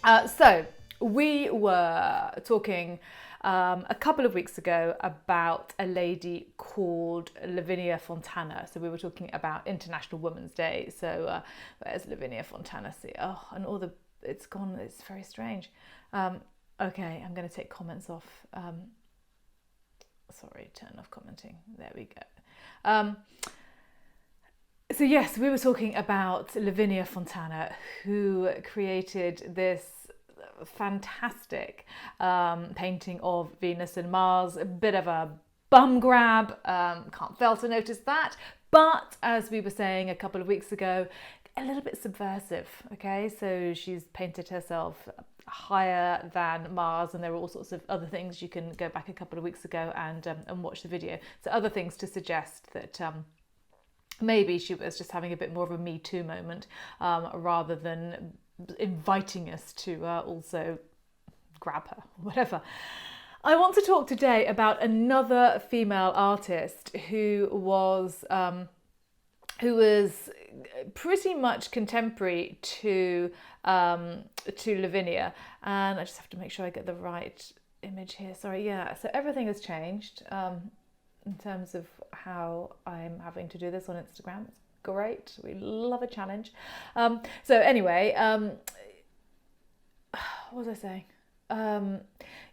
So we were talking a couple of weeks ago about a lady called Lavinia Fontana. So we were talking about International Women's Day. So where's Lavinia Fontana? See, oh, and all the it's gone. It's very strange. Okay, I'm going to take comments off. Sorry, turn off commenting. There we go. So yes, we were talking about Lavinia Fontana, who created this fantastic painting of Venus and Mars. A bit of a bum grab, can't fail to notice that. But as we were saying a couple of weeks ago, a little bit subversive, okay? So she's painted herself higher than Mars, and there are all sorts of other things. You can go back a couple of weeks ago and watch the video. So other things to suggest that maybe she was just having a bit more of a Me Too moment, rather than inviting us to also grab her, whatever. I want to talk today about another female artist who was pretty much contemporary to Lavinia, and I just have to make sure I get the right image here. Sorry, yeah. So everything has changed in terms of how I'm having to do this on Instagram. It's great. We love a challenge. So anyway, what was I saying?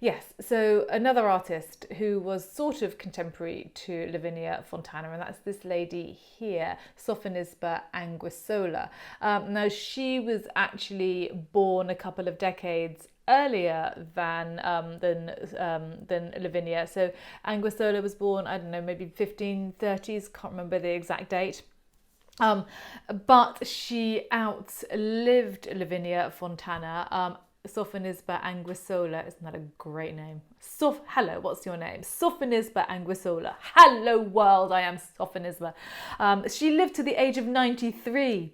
Yes, so another artist who was sort of contemporary to Lavinia Fontana, and that's this lady here, Sofonisba Anguissola. Now, she was actually born a couple of decades earlier than Lavinia. So Anguissola was born, I don't know, maybe 1530s, can't remember the exact date. But she outlived Lavinia Fontana. Sofonisba Anguissola, isn't that a great name? Hello, what's your name? Sofonisba Anguissola. Hello world, I am Sofonisba. She lived to the age of 93.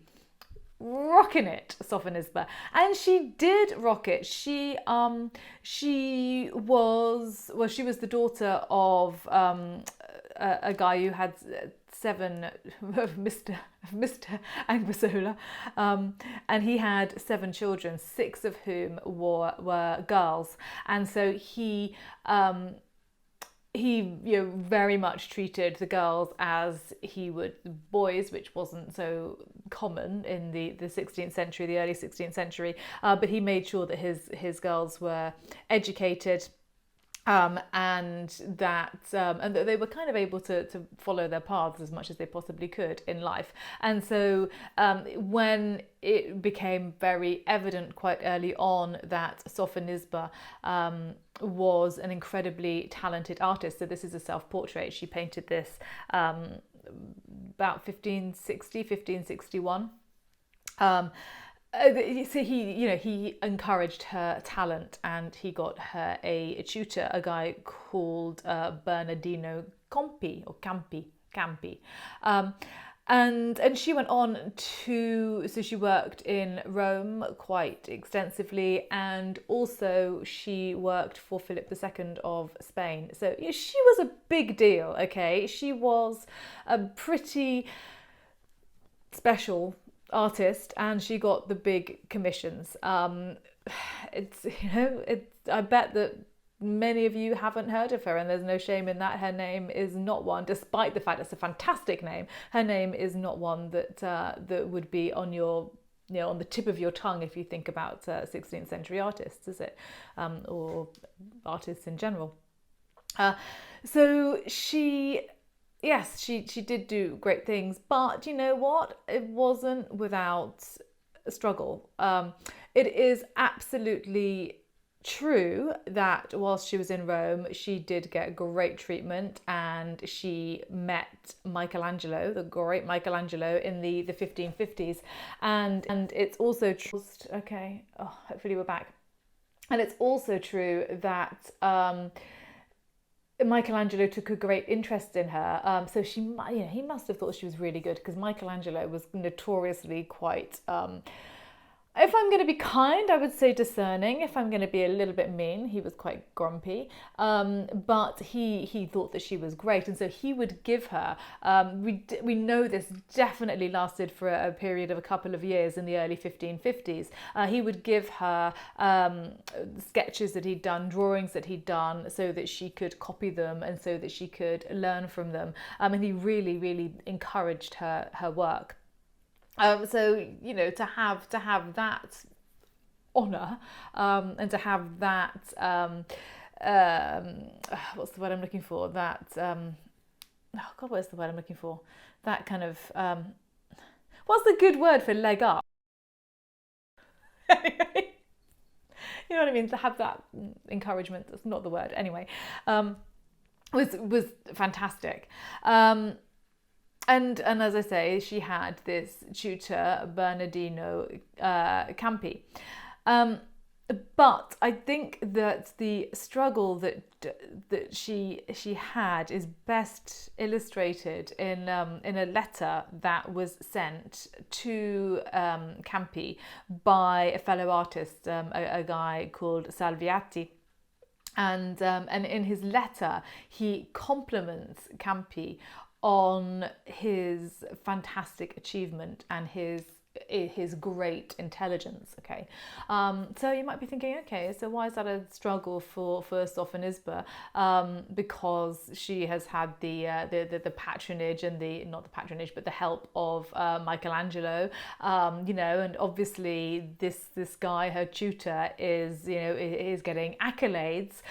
Rocking it, Sofonisba. And she did rock it. She was the daughter of a guy who had seven, Mr. Anguissola, and he had 7 children, 6 of whom were girls, and so he very much treated the girls as he would the boys, which wasn't so common in the 16th century, the early 16th century, but he made sure that his girls were educated, and that they were kind of able to follow their paths as much as they possibly could in life. And so when it became very evident quite early on that Sofonisba was an incredibly talented artist, so this is a self-portrait, she painted this about 1561. So he encouraged her talent, and he got her a tutor, a guy called Bernadino Campi, and she went on so she worked in Rome quite extensively, and also she worked for Philip II of Spain. So she was a big deal, okay? She was a pretty special artist, and she got the big commissions. I bet that many of you haven't heard of her, and there's no shame in that. Her name is not one, despite the fact it's a fantastic name, her name is not one that would be on your on the tip of your tongue if you think about 16th century artists, is it? Or artists in general. So she did do great things, but you know what? It wasn't without struggle. It is absolutely true that whilst she was in Rome, she did get great treatment, and she met Michelangelo, the great Michelangelo, in the 1550s. And it's also true. Okay, hopefully we're back. And it's also true that Michelangelo took a great interest in her, so he must have thought she was really good, because Michelangelo was notoriously quite If I'm going to be kind, I would say discerning. If I'm going to be a little bit mean, he was quite grumpy. But he thought that she was great, and so he would give her. We know this definitely lasted for a period of a couple of years in the early 1550s. He would give her sketches that he'd done, drawings that he'd done, so that she could copy them and so that she could learn from them. And he really, really encouraged her work. So to have that honour, and to have that what's the word I'm looking for? That oh God, what is the word I'm looking for? That kind of what's the good word for leg up? Anyway, you know what I mean? To have that encouragement. That's not the word. Anyway, was fantastic. And as I say, she had this tutor, Bernadino Campi. But I think that the struggle that she had is best illustrated in a letter that was sent to Campi by a fellow artist, a guy called Salviati. And in his letter, he compliments Campi on his fantastic achievement and his great intelligence. Okay, so you might be thinking, okay, so why is that a struggle for Sofonisba? Because she has had the patronage and not the patronage, but the help of Michelangelo. And obviously this guy, her tutor, is getting accolades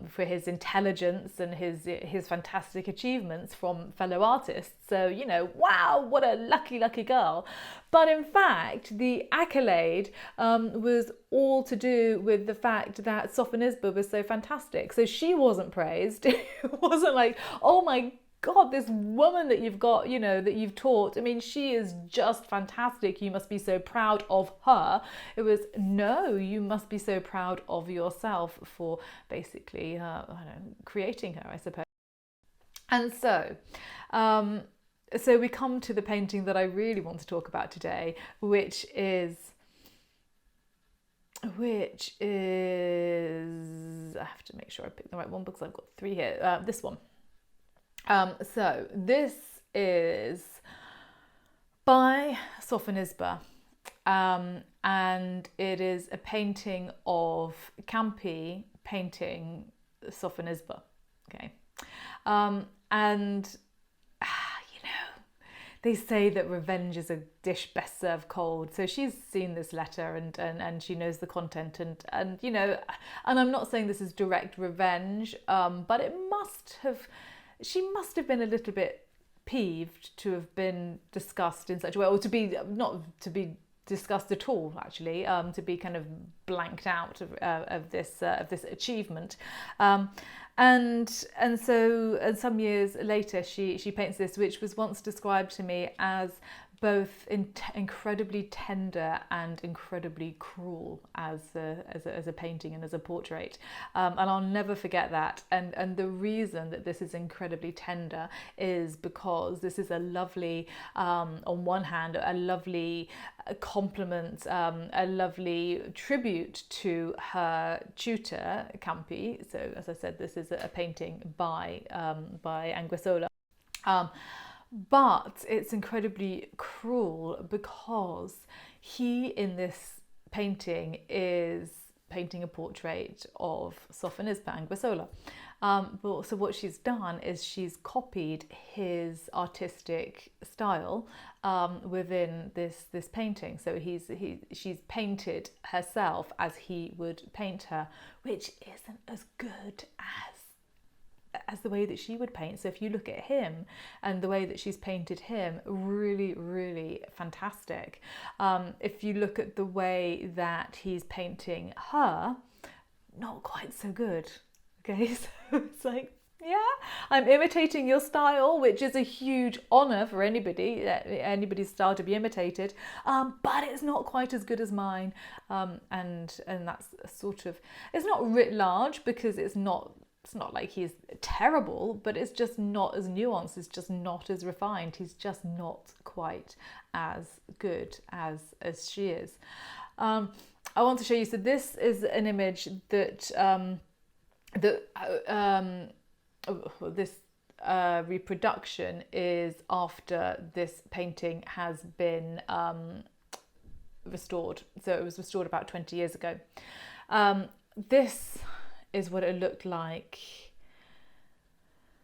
for his intelligence and his fantastic achievements from fellow artists. So wow, what a lucky girl. But in fact, the accolade was all to do with the fact that Sofonisba was so fantastic. So she wasn't praised. It wasn't like, oh my God, this woman that you've got, that you've taught, I mean, she is just fantastic. You must be so proud of her. It was, no, you must be so proud of yourself for basically, creating her, I suppose. And so we come to the painting that I really want to talk about today, which is I have to make sure I pick the right one because I've got three here. This one. So this is by Sofonisba, and it is a painting of Campi painting Sofonisba. Okay, and they say that revenge is a dish best served cold. So she's seen this letter and she knows the content and I'm not saying this is direct revenge, but she must have been a little bit peeved to have been discussed in such a way, or not to be discussed at all, actually, to be kind of blanked out of this achievement. And so some years later, she paints this, which was once described to me as both incredibly tender and incredibly cruel as a painting and as a portrait, and I'll never forget that. And the reason that this is incredibly tender is because this is a lovely, on one hand, a lovely compliment, a lovely tribute to her tutor Campi. So as I said, this is a painting by Anguissola. But it's incredibly cruel because he, in this painting, is painting a portrait of Sofonisba Anguissola. So what she's done is she's copied his artistic style within this painting. So she's painted herself as he would paint her, which isn't as good as the way that she would paint. So if you look at him and the way that she's painted him, really, really fantastic. If you look at the way that he's painting her, not quite so good. Okay, so it's like, yeah, I'm imitating your style, which is a huge honour for anybody's style to be imitated, but it's not quite as good as mine. And that's sort of, it's not writ large because it's not like he's terrible, but it's just not as nuanced, it's just not as refined. He's just not quite as good as she is. I want to show you. So this is an image that this reproduction is after this painting has been restored. So it was restored about 20 years ago. This is what it looked like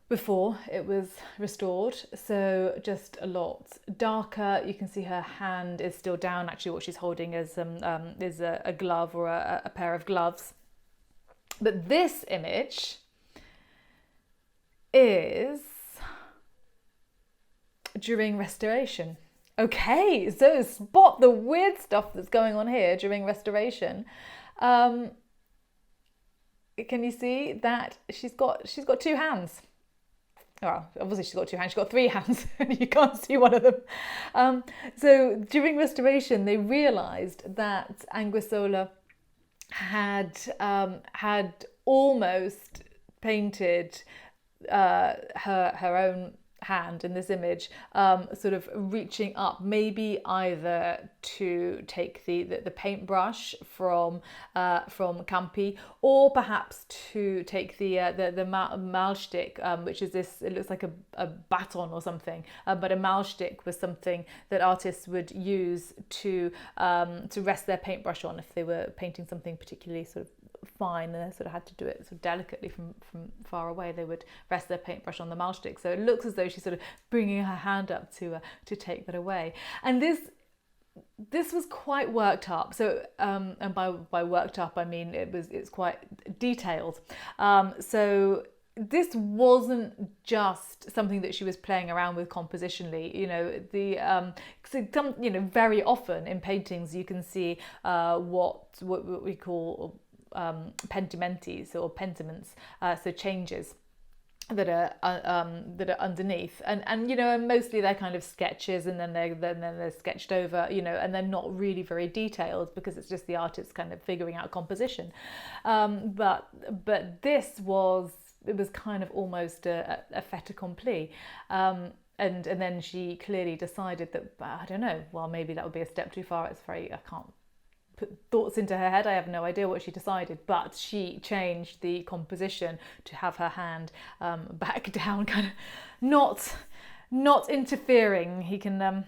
before it was restored, so just a lot darker. You can see her hand is still down. Actually, what she's holding is a glove or a pair of gloves. But this image is during restoration. Okay, so spot the weird stuff that's going on here during restoration. Can you see that she's got two hands? Well, obviously she's got two hands, she's got three hands, and you can't see one of them. So during restoration, they realised that Anguissola had almost painted her own hand in this image, sort of reaching up, maybe either to take the paintbrush from Campi, or perhaps to take the mahlstick, which is this. It looks like a baton or something, but a mahlstick was something that artists would use to rest their paintbrush on if they were painting something particularly sort of fine, and they sort of had to do it sort of delicately from far away. They would rest their paintbrush on the mahlstick. So it looks as though she's sort of bringing her hand up to take that away. And this was quite worked up. So and by worked up I mean it's quite detailed. So this wasn't just something that she was playing around with compositionally. Very often in paintings you can see what we call pentimenti or pentiments, so changes that are underneath, and mostly they're kind of sketches, and then they're sketched over, and they're not really very detailed because it's just the artist kind of figuring out composition. But this was kind of almost a fait accompli. And then she clearly decided that, I don't know, well, maybe that would be a step too far. I can't put thoughts into her head. I have no idea what she decided, but she changed the composition to have her hand back down, kind of not interfering. He can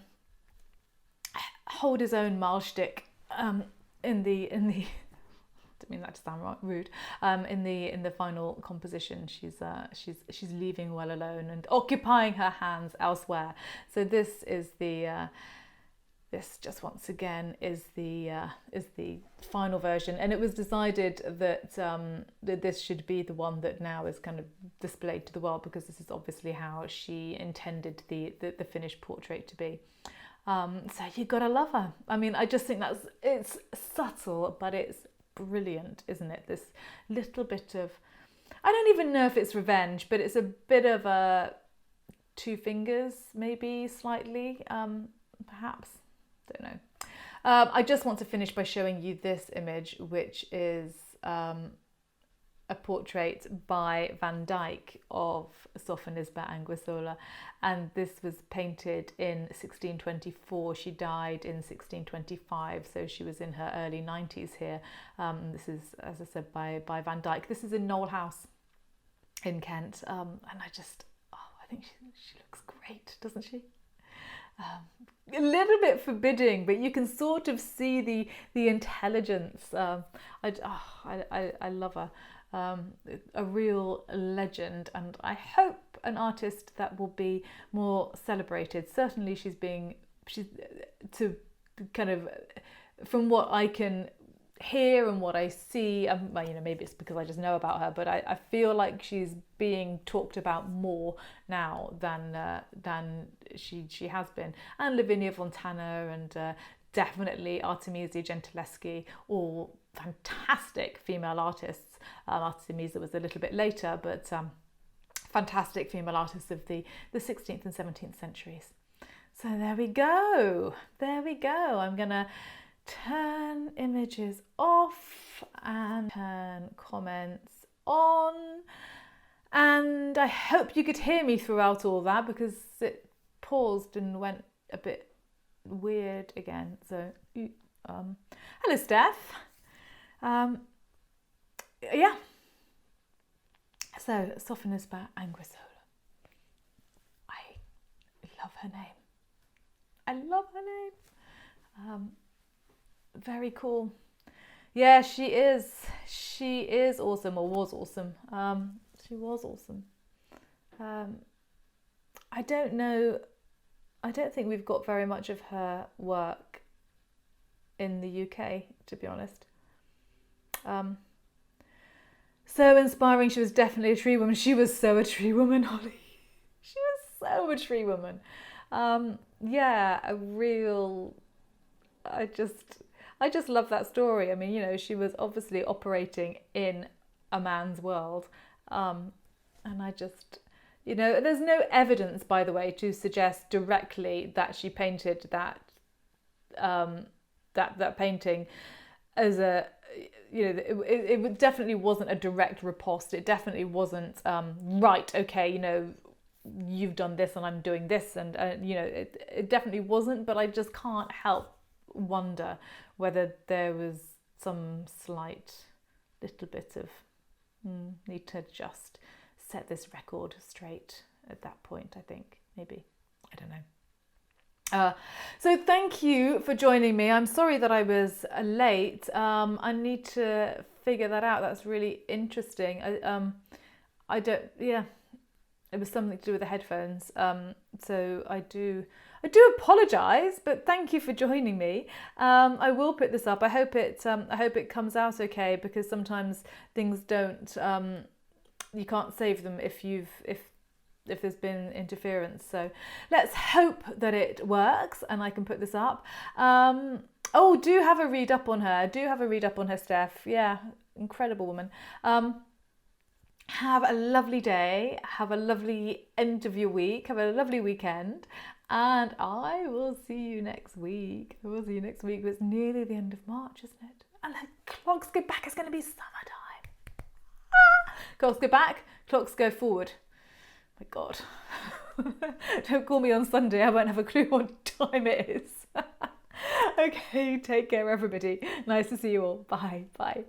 hold his own mahlstick in the. I don't mean that to sound rude. In the final composition, she's leaving well alone and occupying her hands elsewhere. So this is the. This just once again is the final version, and it was decided that that this should be the one that now is kind of displayed to the world, because this is obviously how she intended the finished portrait to be. So you gotta love her. I mean, I just think it's subtle, but it's brilliant, isn't it? This little bit of, I don't even know if it's revenge, but it's a bit of a two fingers, maybe slightly, perhaps. Don't know. I just want to finish by showing you this image, which is a portrait by Van Dyck of Sofonisba Anguissola, and this was painted in 1624. She died in 1625, so she was in her early 90s here. This is, as I said, by Van Dyck. This is in Knowle House in Kent, and I think she looks great, doesn't she? A little bit forbidding, but you can sort of see the intelligence. I love her. A real legend, and I hope an artist that will be more celebrated. Certainly she's to kind of, from what I can hear and what I see, maybe it's because I just know about her, but I feel like she's being talked about more now than she has been. And Lavinia Fontana and definitely Artemisia Gentileschi, all fantastic female artists. Artemisia was a little bit later, but fantastic female artists of the 16th and 17th centuries. So there we go. I'm gonna turn images off and turn comments on, and I hope you could hear me throughout all that, because it paused and went a bit weird again. So Hello, Steph. Yeah. So, Sofonisba Anguissola. I love her name. I love her name. Very cool. Yeah, she is. She is awesome, or was awesome. She was awesome. I don't know. I don't think we've got very much of her work in the UK, to be honest. So inspiring. She was definitely a tree woman. She was so a tree woman, Holly. She was so a tree woman. Yeah, a real. I just love that story. I mean, you know, she was obviously operating in a man's world, and I just, you know, there's no evidence, by the way, to suggest directly that she painted that that painting as a, you know, it definitely wasn't a direct riposte. It definitely wasn't right. Okay, you know, you've done this and I'm doing this, and you know, it definitely wasn't. But I just can't help wonder whether there was some slight little bit of need to just set this record straight at that point. I think maybe, I don't know. So thank you for joining me. I'm sorry that I was late. I need to figure that out. That's really interesting. I don't. Yeah, it was something to do with the headphones. So I do apologise, but thank you for joining me. I will put this up. I hope it comes out okay, because sometimes things don't. You can't save them if there's been interference. So let's hope that it works and I can put this up. Oh, do have a read up on her. Do have a read up on her, Steph. Yeah, incredible woman. Have a lovely day. Have a lovely end of your week. Have a lovely weekend. And I will see you next week. I will see you next week. It's nearly the end of March, isn't it? And the clocks go back. It's going to be summertime. Clocks go back. Clocks go forward. My God. Don't call me on Sunday. I won't have a clue what time it is. Okay, take care, everybody. Nice to see you all. Bye. Bye.